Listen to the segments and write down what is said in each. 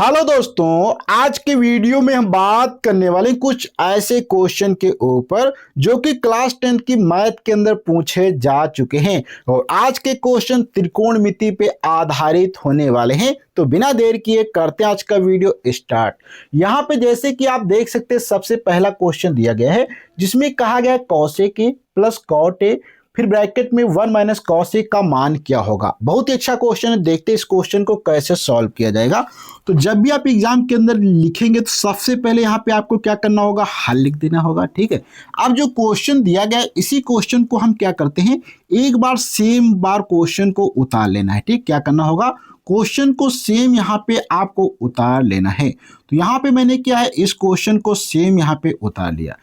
Hello दोस्तों, आज के वीडियो में हम बात करने वाले कुछ ऐसे क्वेश्चन के ऊपर जो कि क्लास 10 की मैथ के अंदर पूछे जा चुके हैं। और आज के क्वेश्चन त्रिकोणमिति पे आधारित होने वाले हैं। तो बिना देर किए करते हैं आज का वीडियो स्टार्ट। यहाँ पे जैसे कि आप देख सकते हैं, सबसे पहला क्वेश्चन दिया गया है जिसमें कहा गया है cos A plus cot A, फिर ब्रैकेट में 1 माइनस कॉस ए का मान क्या होगा। बहुत ही अच्छा क्वेश्चन है, देखते हैं इस क्वेश्चन को कैसे सॉल्व किया जाएगा। तो जब भी आप एग्जाम के अंदर लिखेंगे तो सबसे पहले यहाँ पे आपको क्या करना होगा, हल लिख देना होगा। ठीक है, अब जो क्वेश्चन दिया गया है इसी क्वेश्चन को हम क्या करते हैं, एक बार सेम बार क्वेश्चन को उतार लेना है। ठीक, क्या करना होगा, क्वेश्चन को सेम यहाँ पे आपको उतार लेना है। तो यहाँ पे मैंने क्या है, इस क्वेश्चन को सेम यहाँ पे उतार लिया।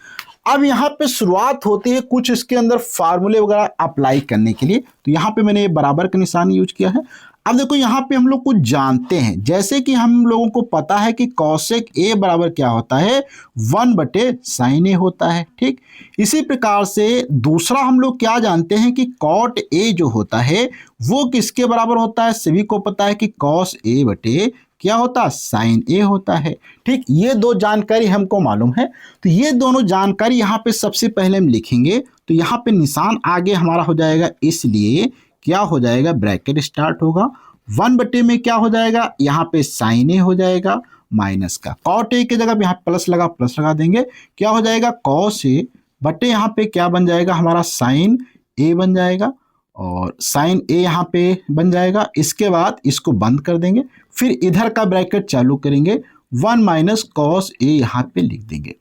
अब यहाँ पे शुरुआत होती है कुछ इसके अंदर फार्मूले वगैरह अप्लाई करने के लिए। तो यहाँ पे मैंने ये बराबर का निशान यूज किया है। अब देखो यहाँ पे हम लोग कुछ जानते हैं, जैसे कि हम लोगों को पता है कि cosec A बराबर क्या होता है, 1/sin A होता है। ठीक, इसी प्रकार से दूसरा हम लोग क्या जानते हैं कि cot A जो होता है वो किसके बराबर होता है, सभी को पता है कि cos A बटे क्या होता है, साइन ए होता है। ठीक, ये दो जानकारी हमको मालूम है। तो ये दोनों जानकारी यहाँ पे सबसे पहले हम लिखेंगे। तो यहाँ पे निशान आगे हमारा हो जाएगा, इसलिए क्या हो जाएगा, ब्रैकेट स्टार्ट होगा। 1 में क्या हो जाएगा, यहाँ पे साइन ए हो जाएगा माइनस का कॉट ए की जगह पे यहाँ प्लस लगा देंगे, क्या हो जाएगा, कॉस ए बटे यहाँ पे क्या बन जाएगा हमारा, साइन ए बन जाएगा। और साइन ए यहाँ पे बन जाएगा। इसके बाद इसको बंद कर देंगे, फिर इधर का ब्रैकेट चालू करेंगे, 1 माइनस कॉस ए यहाँ पे लिख देंगे।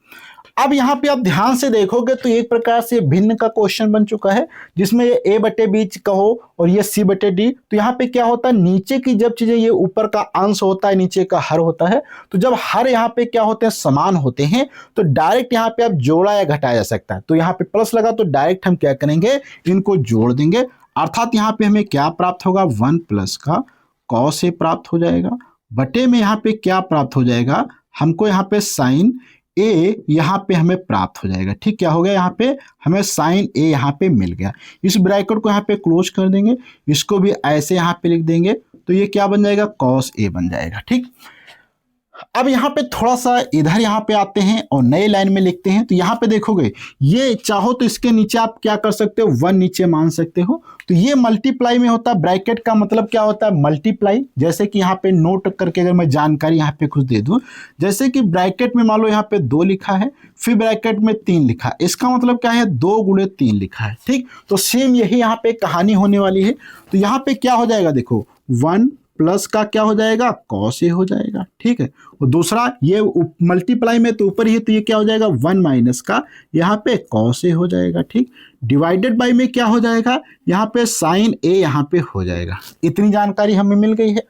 अब यहाँ पे आप ध्यान से देखोगे तो एक प्रकार से भिन्न का क्वेश्चन बन चुका है, जिसमें ये ए बटे बी कहो और ये सी बटे डी। तो यहाँ पे क्या होता है, नीचे की जब चीजें, ये ऊपर का अंश होता है, नीचे का हर होता है। तो जब हर यहाँ पे क्या होते हैं, समान होते हैं, तो डायरेक्ट यहाँ पे आप जोड़ा या घटाया जा सकता है। तो यहाँ पे प्लस लगा तो डायरेक्ट हम क्या करेंगे, इनको जोड़ देंगे। अर्थात यहाँ पे हमें क्या प्राप्त होगा, 1 प्लस का कॉस ए प्राप्त हो जाएगा, बटे में यहाँ पे क्या प्राप्त हो जाएगा हमको, यहाँ पे साइन ए यहाँ पे हमें प्राप्त हो जाएगा। ठीक, क्या हो गया, यहाँ पे हमें साइन ए यहाँ पे मिल गया। इस ब्रैकेट को यहाँ पे क्लोज कर देंगे, इसको भी ऐसे यहाँ पे लिख देंगे। तो ये क्या बन जाएगा, कॉस ए बन जाएगा। ठीक, अब यहाँ पे थोड़ा सा इधर यहाँ पे आते हैं और नए लाइन में लिखते हैं। तो यहाँ पे देखोगे, ये चाहो तो इसके नीचे आप क्या कर सकते हो, 1 नीचे मान सकते हो। तो ये मल्टीप्लाई में होता है। ब्रैकेट का मतलब क्या होता है, मल्टीप्लाई। जैसे कि यहाँ पे नोट करके अगर मैं जानकारी यहाँ पे कुछ दे दूं, जैसे कि ब्रैकेट में मान लो यहाँ पे 2 लिखा है, फिर ब्रैकेट में 3 लिखा है, इसका मतलब क्या है, 2 गुणे 3 लिखा है। ठीक, तो सेम यही यहाँ पे कहानी होने वाली है। तो यहाँ पे क्या हो जाएगा, देखो 1 प्लस का क्या हो जाएगा, कॉस ए हो जाएगा। ठीक है, और दूसरा ये मल्टीप्लाई में तो ऊपर ही, तो ये क्या हो जाएगा, 1 माइनस का यहाँ पे कॉस ए हो जाएगा। ठीक, डिवाइडेड बाय में क्या हो जाएगा, यहाँ पे साइन ए यहाँ पे हो जाएगा। इतनी जानकारी हमें मिल गई है।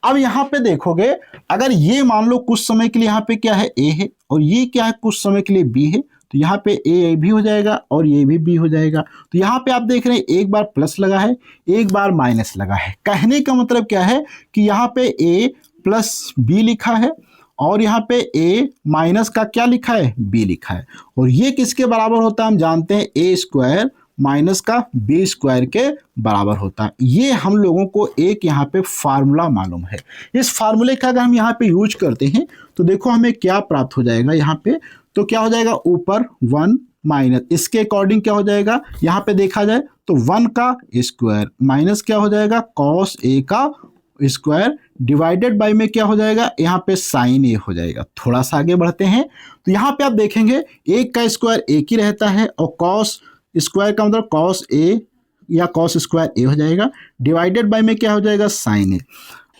अब यहाँ पे देखोगे, अगर ये मान लो कुछ समय के लिए यहाँ पे क्या है, ए है, और ये क्या है, कुछ समय के लिए बी है, तो यहाँ पे ए भी हो जाएगा और ये भी बी हो जाएगा। तो यहाँ पे आप देख रहे हैं, एक बार प्लस लगा है, एक बार माइनस लगा है। कहने का मतलब क्या है कि यहाँ पे ए प्लस बी लिखा है और यहाँ पे ए माइनस का क्या लिखा है, बी लिखा है। और ये किसके बराबर होता है, हम जानते हैं ए स्क्वायर माइनस का बी स्क्वायर के बराबर होता है। ये हम लोगों को एक यहाँ पे फार्मूला मालूम है। इस फार्मूले का अगर हम यहाँ पे यूज करते हैं तो देखो हमें क्या प्राप्त हो जाएगा, यहाँ पे तो क्या हो जाएगा, ऊपर 1 माइनस, इसके अकॉर्डिंग क्या हो जाएगा, यहाँ पे देखा जाए तो 1 का स्क्वायर माइनस क्या हो जाएगा, कॉस ए का स्क्वायर, डिवाइडेड बाय में क्या हो जाएगा, यहाँ पे साइन ए हो जाएगा। थोड़ा सा आगे बढ़ते हैं तो यहाँ पे आप देखेंगे, एक का स्क्वायर एक ही रहता है और कॉस स्क्वायर का मतलब कॉस ए या कॉस स्क्वायर ए हो जाएगा, डिवाइडेड बाय में क्या हो जाएगा, साइन ए।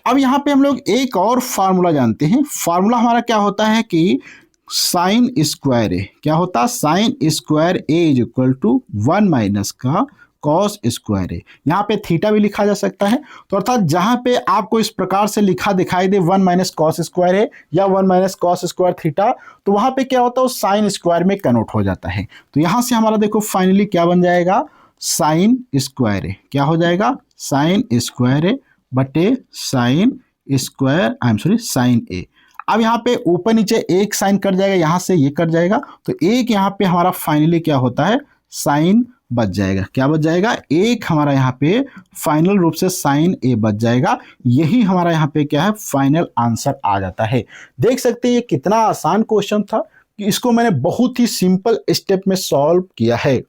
अब यहाँ पे हम लोग एक और फार्मूला जानते हैं। फार्मूला हमारा क्या होता है कि साइन स्क्वायर ए, क्या होता है, sine square A is equal to 1 minus का कॉस स्क्वायर ए। यहाँ पे थीटा भी लिखा जा सकता है। तो अर्थात जहाँ पे आपको इस प्रकार से लिखा दिखाई दे 1 माइनस कॉस स्क्वायर ए या 1 माइनस कॉस स्क्वायर थीटा, तो वहाँ पे क्या होता है, साइन स्क्वायर में कन्वर्ट हो जाता है। तो यहाँ से हमारा देखो फाइनली क्या बन जाएगा, साइन स्क्वायर ए क्या हो जाएगा, साइन स्क्वायर ए बटे साइन स्क्वायर, साइन ए। अब यहाँ पे ऊपर नीचे एक साइन कट जाएगा, यहाँ से ये कट जाएगा, तो एक यहाँ पे हमारा फाइनली क्या होता है, साइन बच जाएगा। क्या बच जाएगा? एक हमारा यहाँ पे फाइनल रूप से साइन ए बच जाएगा। यही हमारा यहाँ पे क्या है, फाइनल आंसर आ जाता है। देख सकते हैं ये कितना आसान क्वेश्चन था कि इसको मैंने बहुत ही सिंपल स्टेप में सॉल्व किया है।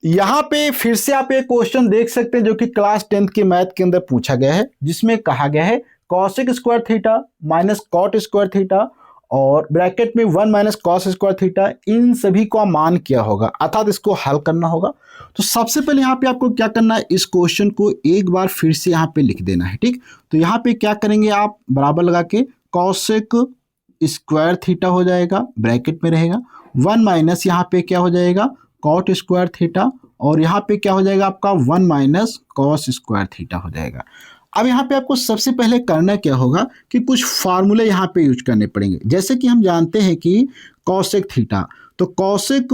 यहाँ पे फिर से आप एक क्वेश्चन देख सकते हैं जो कि क्लास 10th के मैथ के अंदर पूछा गया है, जिसमें कहा गया है cosec square theta minus cot square theta और ब्रैकेट में 1 माइनस कॉस स्क्वायर थीटा, इन सभी का मान क्या होगा, अर्थात इसको हल करना होगा। तो सबसे पहले यहाँ पे आपको क्या करना है, इस क्वेश्चन को एक बार फिर से यहाँ पे लिख देना है। ठीक, तो यहाँ पे क्या करेंगे आप, बराबर लगा के कॉसेक स्क्वायर थीटा हो जाएगा, ब्रैकेट में रहेगा 1 माइनस यहाँ पे क्या हो जाएगा कॉट स्क्वायर थीटा, और यहाँ पे क्या हो जाएगा आपका 1 माइनस कॉस स्क्वायर थीटा हो जाएगा। अब यहाँ पे आपको सबसे पहले करना क्या होगा कि कुछ फार्मूले यहाँ पे यूज करने पड़ेंगे। जैसे कि हम जानते हैं कि कॉसेक थीटा, तो कॉसेक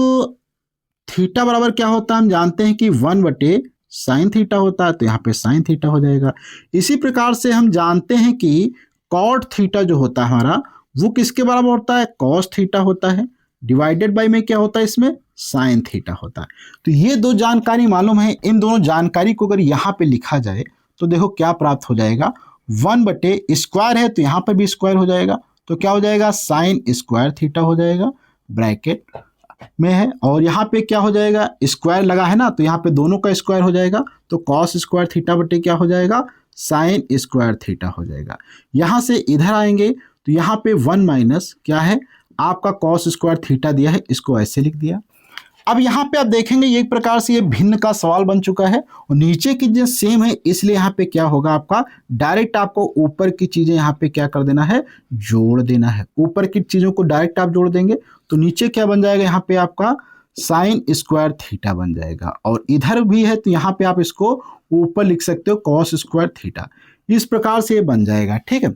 थीटा बराबर क्या होता है, हम जानते हैं कि 1 बटे साइन थीटा होता है, तो यहाँ पे साइन थीटा हो जाएगा। इसी प्रकार से हम जानते हैं कि कॉट थीटा जो होता है हमारा, वो किसके बराबर होता है, कॉस थीटा होता है, डिवाइडेड बाई में क्या होता है, इसमें साइन थीटा होता है। तो ये दो जानकारी मालूम है, इन दोनों जानकारी को अगर यहाँ पे लिखा जाए तो देखो क्या प्राप्त हो जाएगा, 1 बटे स्क्वायर है तो यहाँ पर भी स्क्वायर हो जाएगा, तो क्या हो जाएगा साइन स्क्वायर थीटा हो जाएगा, ब्रैकेट में है, और यहाँ पे क्या हो जाएगा, स्क्वायर लगा है ना, तो यहाँ पे दोनों का स्क्वायर हो जाएगा, तो कॉस स्क्वायर थीटा बटे क्या हो जाएगा, साइन स्क्वायर थीटा हो जाएगा। यहाँ से इधर आएंगे तो यहाँ पे 1 माइनस क्या है आपका कॉस स्क्वायर थीटा दिया है, इसको ऐसे लिख दिया। अब यहाँ पे आप देखेंगे एक प्रकार से ये भिन्न का सवाल बन चुका है, और नीचे की जो सेम है, इसलिए यहाँ पे क्या होगा आपका, डायरेक्ट आपको ऊपर की चीजें यहाँ पे क्या कर देना है, जोड़ देना है। ऊपर की चीजों को डायरेक्ट आप जोड़ देंगे तो नीचे क्या बन जाएगा, यहाँ पे आपका साइन स्क्वायर थीटा बन जाएगा, और इधर भी है तो यहाँ पे आप इसको ऊपर लिख सकते हो कॉस स्क्वायर थीटा। इस प्रकार से ये बन जाएगा। ठीक है,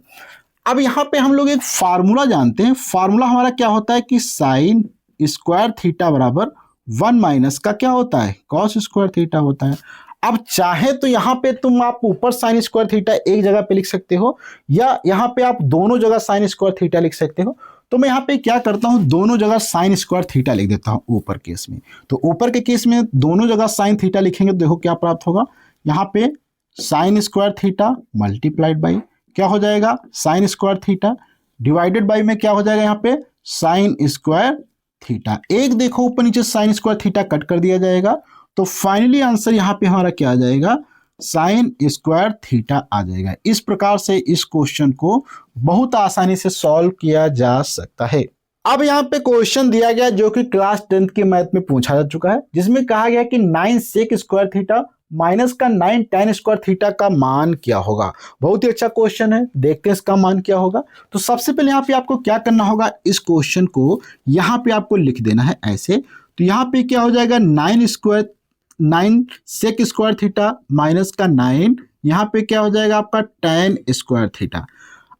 अब यहाँ पे हम लोग एक फार्मूला जानते हैं। फार्मूला हमारा क्या होता है कि साइन स्क्वायर थीटा बराबर 1 माइनस का क्या होता है, कॉस स्क्वायर थीटा होता है। अब चाहे तो यहाँ पे तुम आप ऊपर साइन स्क्वायर थीटा एक जगह पे लिख सकते हो, या यहाँ पे आप दोनों जगह साइन स्क्वायर थीटा लिख सकते हो। तो मैं यहाँ पे क्या करता हूँ, दोनों जगह साइन स्क्वायर थीटा लिख देता हूँ ऊपर केस में। तो ऊपर के केस में दोनों जगह साइन थीटा लिखेंगे तो देखो क्या प्राप्त होगा, यहाँ पे sine square theta multiplied by क्या हो जाएगा, sine square theta, divided by में क्या हो जाएगा, यहाँ पे साइन स्क्वायर थीटा। एक देखो ऊपर नीचे साइन स्क्वायर थीटा कट कर दिया जाएगा, तो फाइनली आंसर यहाँ पे हमारा क्या आ जाएगा, साइन स्क्वायर थीटा आ जाएगा। इस प्रकार से इस क्वेश्चन को बहुत आसानी से सॉल्व किया जा सकता है। अब यहाँ पे क्वेश्चन दिया गया जो कि क्लास 10th के मैथ में पूछा जा चुका है, जिसमें कहा गया कि 9 सेक स्क्वायर थीटा माइनस का 9 tan स्क्वायर थीटा का मान क्या होगा। बहुत ही अच्छा क्वेश्चन है, देखते हैं इसका मान क्या होगा। तो सबसे पहले यहाँ पे आपको क्या करना होगा, इस क्वेश्चन को यहाँ पे आपको लिख देना है ऐसे। तो यहाँ पे क्या हो जाएगा, 9 सेक स्क्वायर थीटा माइनस का 9, यहाँ पे क्या हो जाएगा आपका tan स्क्वायर थीटा।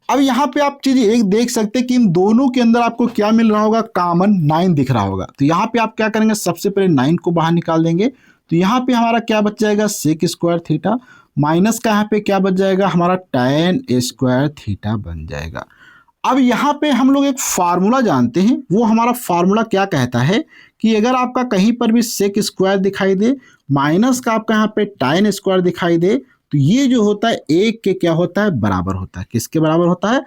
अब यहाँ पे आप चीज एक देख सकते हैं कि इन दोनों के अंदर आपको क्या मिल रहा होगा, कॉमन 9 दिख रहा होगा। तो यहाँ पे आप क्या करेंगे, सबसे पहले 9 को बाहर निकाल देंगे, तो यहाँ पे हमारा क्या बच जाएगा, सेक स्क्वायर थीटा, माइनस का यहाँ पे क्या बच जाएगा, हमारा tan स्क्वायर थीटा बन जाएगा। अब यहाँ पे हम लोग एक फार्मूला जानते हैं, वो हमारा फार्मूला क्या कहता है कि अगर आपका कहीं पर भी सेक स्क्वायर दिखाई दे, माइनस का आपका यहाँ पे tan स्क्वायर दिखाई दे, तो ये जो होता है एक के क्या होता है, बराबर होता है। किसके बराबर होता है,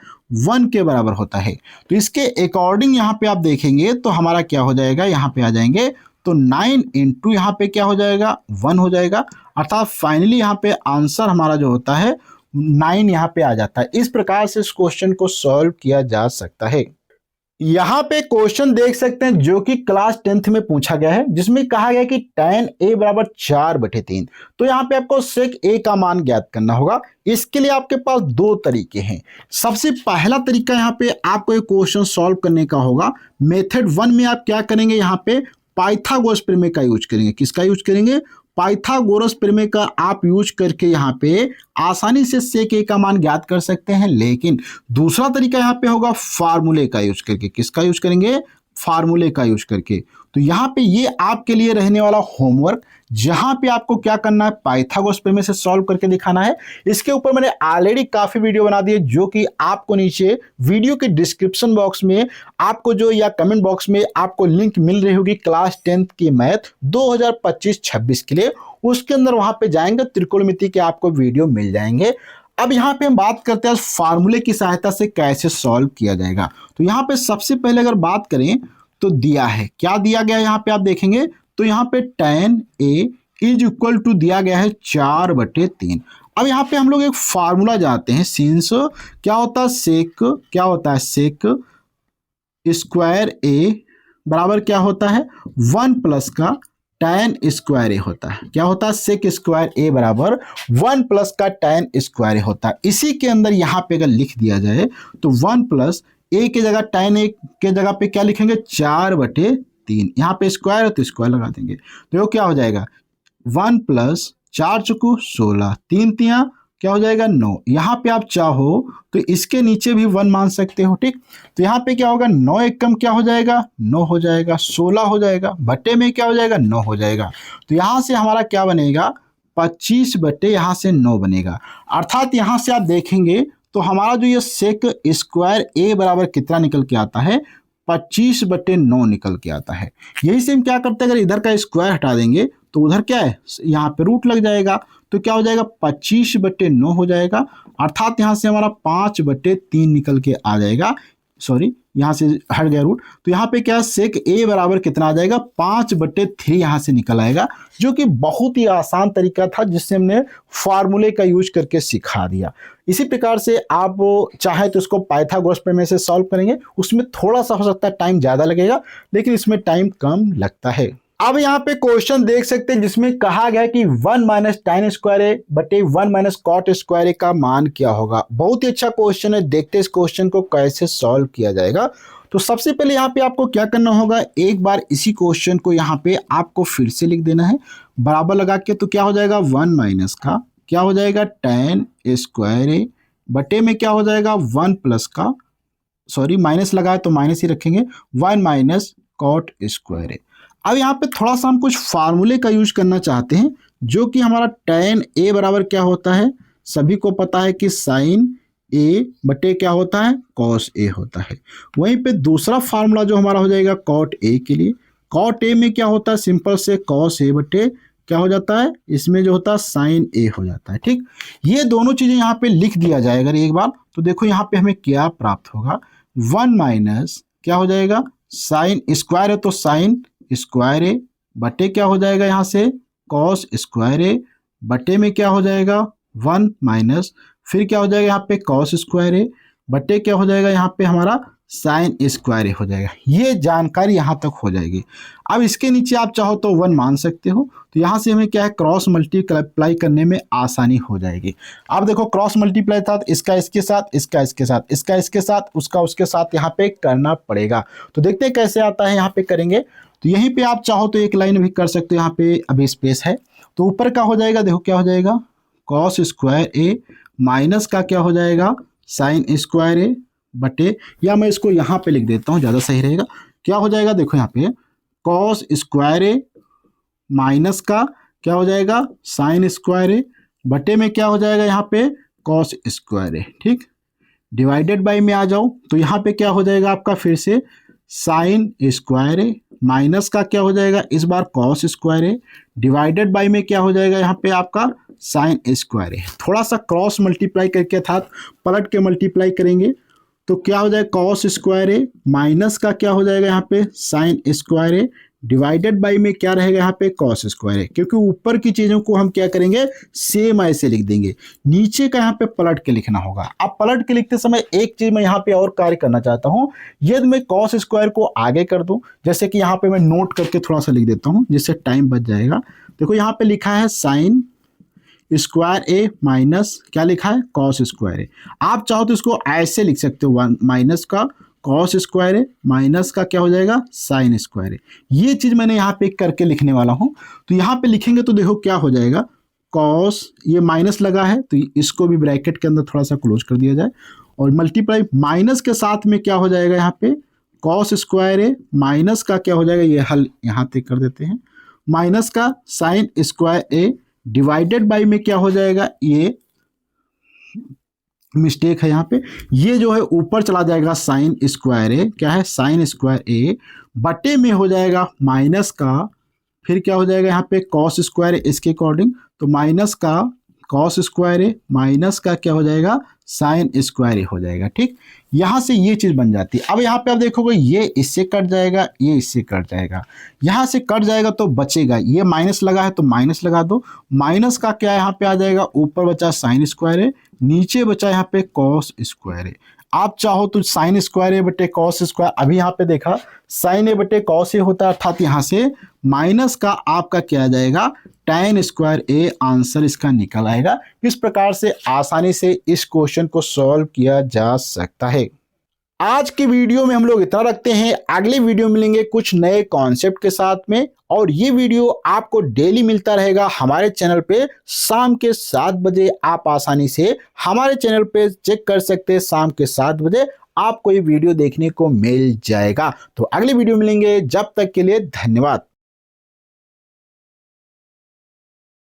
1 के बराबर होता है। तो इसके अकॉर्डिंग यहाँ पे आप देखेंगे तो हमारा क्या हो जाएगा, यहाँ पे आ जाएंगे तो 9 इंटू यहाँ पे क्या हो जाएगा, 1 हो जाएगा, अर्थात फाइनली यहाँ पे आंसर हमारा जो होता है 9 यहाँ पे आ जाता है। इस प्रकार से इस क्वेश्चन को सॉल्व किया जा सकता है। यहाँ पे क्वेश्चन देख सकते हैं जो कि क्लास 10th में पूछा गया है, जिसमें कहा गया कि tan a बराबर 4/3। तो यहाँ पे आपको सेक a का मान ज्ञात करना होगा। इसके लिए आपके पास दो तरीके हैं। सबसे पहला तरीका यहाँ पे आपको एक क्वेश्चन सॉल्व करने का होगा। मेथड 1 में आप क्या करेंगे, यहाँ पे पाइथागोरस प्रमेय का यूज करेंगे। किसका यूज करेंगे, पाइथागोरस प्रमेय का आप यूज करके यहाँ पे आसानी से सेक ए का मान ज्ञात कर सकते हैं। लेकिन दूसरा तरीका यहाँ पे होगा फार्मूले का यूज करके। किसका यूज करेंगे, फार्मूले का यूज करके। तो यहाँ पे ये आपके लिए रहने वाला होमवर्क, जहां पे आपको क्या करना है, पाइथागोरस प्रमेय से सॉल्व करके दिखाना है। इसके ऊपर मैंने ऑलरेडी काफी वीडियो बना दी है, जो कि आपको नीचे वीडियो के डिस्क्रिप्शन बॉक्स में आपको जो या कमेंट बॉक्स में आपको लिंक मिल रही होगी क्लास 10th की मैथ 2025-26 के लिए। उसके अंदर वहां पे जाएंगे, त्रिकोणमिति के आपको वीडियो मिल जाएंगे। अब यहाँ पे हम बात करते हैं फार्मूले की सहायता से कैसे सॉल्व किया जाएगा। तो यहाँ पे सबसे पहले अगर बात करें तो दिया है, क्या दिया गया है यहाँ पे आप देखेंगे तो यहाँ पे tan a is equal to दिया गया है 4/3। अब यहाँ पे हम लोग एक फार्मूला जानते हैं, सिंस क्या होता है सेक, क्या होता है सेक स्क्वायर a बराबर क्या होता है 1 प्लस का tan स्क्वायर ए होता है। क्या होता है सेक स्क्वायर ए बराबर 1 प्लस का tan स्क्वायर ए होता है। इसी के अंदर यहाँ पे अगर लिख दिया जाए तो 1 प्लस ए के जगह tan ए के जगह पे क्या लिखेंगे 4/3। यहाँ पे स्क्वायर है तो स्क्वायर लगा देंगे, तो ये क्या हो जाएगा 1 प्लस 4 चुकू 16, 3 तिया क्या हो जाएगा 9। यहाँ पे आप चाहो तो इसके नीचे भी 1 मान सकते हो, ठीक। तो यहाँ पे क्या होगा 9 एक कम क्या हो जाएगा 9 हो जाएगा, 16 हो जाएगा, बटे में क्या हो जाएगा 9 हो जाएगा। तो यहाँ से हमारा क्या बनेगा 25 बटे यहाँ से 9 बनेगा। अर्थात यहाँ से आप देखेंगे तो हमारा जो ये सेक स्क्वायर ए बराबर कितना निकल के आता है 25/9 निकल के आता है। यही से हम क्या करते हैं, अगर इधर का स्क्वायर हटा देंगे तो उधर क्या है यहाँ पे रूट लग जाएगा, तो क्या हो जाएगा 25/9 हो जाएगा। अर्थात यहाँ से हमारा 5/3 निकल के आ जाएगा, सॉरी यहाँ से हट गया रूट। तो यहाँ पे क्या सेक ए बराबर कितना आ जाएगा 5/3 यहाँ से निकल आएगा, जो कि बहुत ही आसान तरीका था जिससे हमने फार्मूले का यूज करके सिखा दिया। इसी प्रकार से आप चाहे तो इसको पाइथागोरस प्रमेय से सॉल्व करेंगे, उसमें थोड़ा सा हो सकता है टाइम ज़्यादा लगेगा, लेकिन इसमें टाइम कम लगता है। अब यहाँ पे क्वेश्चन देख सकते हैं जिसमें कहा गया कि 1 माइनस tan स्क्वायर ए बटे 1 माइनस कॉट स्क्वायर ए का मान क्या होगा। बहुत ही अच्छा क्वेश्चन है, देखते हैं इस क्वेश्चन को कैसे सॉल्व किया जाएगा। तो सबसे पहले यहाँ पे आपको क्या करना होगा, एक बार इसी क्वेश्चन को यहाँ पे आपको फिर से लिख देना है बराबर लगा के। तो क्या हो जाएगा 1 माइनस का क्या हो जाएगा tan स्क्वायर ए बटे में क्या हो जाएगा 1 प्लस का, सॉरी माइनस लगाए तो माइनस ही रखेंगे, 1 माइनस कॉट स्क्वायर ए। अब यहाँ पे थोड़ा सा हम कुछ फार्मूले का यूज करना चाहते हैं, जो कि हमारा tan a बराबर क्या होता है, सभी को पता है कि sin a बटे क्या होता है cos a होता है। वहीं पे दूसरा फार्मूला जो हमारा हो जाएगा cot a के लिए, cot a में क्या होता है सिंपल से cos a बटे क्या हो जाता है, इसमें जो होता है sin a हो जाता है, ठीक। ये दोनों चीजें यहाँ पे लिख दिया जाए अगर एक बार, तो देखो यहाँ पे हमें क्या प्राप्त होगा 1 माइनस क्या हो जाएगा साइन स्क्वायर है तो साइन स्क्वायर ए बटे क्या हो जाएगा यहाँ से कॉस स्क्वायर ए बटे में क्या हो जाएगा 1 माइनस फिर क्या हो जाएगा यहाँ पे कॉस स्क्वायर ए बटे क्या हो जाएगा यहाँ पे हमारा साइन स्क्वायर ए हो जाएगा। ये जानकारी यहाँ तक हो जाएगी। अब इसके नीचे आप चाहो तो 1 मान सकते हो, तो यहाँ से हमें क्या है क्रॉस मल्टीप्लाई करने में आसानी हो जाएगी। अब देखो क्रॉस मल्टीप्लाई था इसका इसके साथ, इसका इसके साथ, इसका इसके साथ, उसका उसके साथ यहाँ पे करना पड़ेगा। तो देखते हैं कैसे आता है, यहाँ पे करेंगे। तो यहीं पे आप चाहो तो एक लाइन भी कर सकते हो, यहाँ पे अभी स्पेस है। तो ऊपर का हो जाएगा, देखो क्या हो जाएगा कॉस स्क्वायर ए माइनस का क्या हो जाएगा साइन स्क्वायर ए बटे, या मैं इसको यहाँ पे लिख देता हूँ ज़्यादा सही रहेगा। क्या हो जाएगा देखो यहाँ पे कॉस स्क्वायर ए माइनस का क्या हो जाएगा साइन स्क्वायर ए बटे में क्या हो जाएगा यहाँ पे कॉस स्क्वायर ए, ठीक। डिवाइडेड बाई में आ जाओ तो यहाँ पे क्या हो जाएगा आपका फिर से साइन स्क्वायर ए माइनस का क्या हो जाएगा इस बार cos square A divided by में क्या हो जाएगा यहाँ पे आपका साइन स्क्वायर ए। थोड़ा सा क्रॉस मल्टीप्लाई करके अर्थात पलट के मल्टीप्लाई करेंगे तो क्या हो जाएगा कॉस स्क्वायर ए माइनस का क्या हो जाएगा यहाँ पे sign square A divided by में क्या रहेगा यहाँ पे कॉस स्क्वायर ए। क्योंकि ऊपर की चीज़ों को हम क्या करेंगे सेम ऐसे लिख देंगे, नीचे का यहाँ पे पलट के लिखना होगा। अब पलट के लिखते समय एक चीज़ मैं यहाँ पे और कार्य करना चाहता हूँ, यदि मैं कॉस स्क्वायर को आगे कर दूँ, जैसे कि यहाँ पे मैं नोट करके थोड़ा सा लिख देता हूँ जिससे टाइम बच जाएगा। देखो यहाँ पे लिखा है साइन स्क्वायर ए माइनस क्या लिखा है कॉस स्क्वायर ए। आप चाहो तो इसको ऐसे लिख सकते हो 1 माइनस का कॉस स्क्वायर ए माइनस का क्या हो जाएगा साइन स्क्वायर ए। ये चीज़ मैंने यहाँ पे करके लिखने वाला हूँ। तो यहाँ पे लिखेंगे तो देखो क्या हो जाएगा कॉस, ये माइनस लगा है तो इसको भी ब्रैकेट के अंदर थोड़ा सा क्लोज कर दिया जाए और मल्टीप्लाई माइनस के साथ में क्या हो जाएगा यहाँ पे कॉस स्क्वायर ए माइनस का क्या हो जाएगा, ये हल यहाँ तक कर देते हैं, माइनस का sign square A divided by में क्या हो जाएगा, ये मिस्टेक है यहाँ पे, ये जो है ऊपर चला जाएगा साइन स्क्वायर ए, क्या है साइन स्क्वायर ए बटे में हो जाएगा माइनस का, फिर क्या हो जाएगा यहाँ पे कॉस स्क्वायर ए इसके अकॉर्डिंग, तो माइनस का कॉस स्क्वायर ए माइनस का क्या हो जाएगा साइन स्क्वायर ए हो जाएगा। ठीक, यहाँ से ये चीज़ बन जाती है। अब यहाँ पे आप देखोगे ये इससे कट जाएगा, ये इससे कट जाएगा, यहाँ से कट जाएगा तो बचेगा, ये माइनस लगा है तो माइनस लगा दो, माइनस का क्या यहाँ पे आ जाएगा, ऊपर बचा साइन स्क्वायर ए, नीचे बचा यहाँ पे कॉस स्क्वायर ए। आप चाहो तो साइन स्क्वायर ए बटे कॉस स्क्वायर, अभी यहाँ पे देखा साइन ए बटे कॉस ए होता है, अर्थात यहाँ से माइनस का आपका क्या आ जाएगा tan स्क्वायर ए, आंसर इसका निकल आएगा। इस प्रकार से आसानी से इस क्वेश्चन को सॉल्व किया जा सकता है। आज की वीडियो में हम लोग इतना रखते हैं, अगले वीडियो मिलेंगे कुछ नए कॉन्सेप्ट के साथ में, और ये वीडियो आपको डेली मिलता रहेगा हमारे चैनल पे शाम के 7 बजे। आप आसानी से हमारे चैनल पे चेक कर सकते हैं, शाम के 7 बजे आपको ये वीडियो देखने को मिल जाएगा। तो अगले वीडियो मिलेंगे, जब तक के लिए धन्यवाद।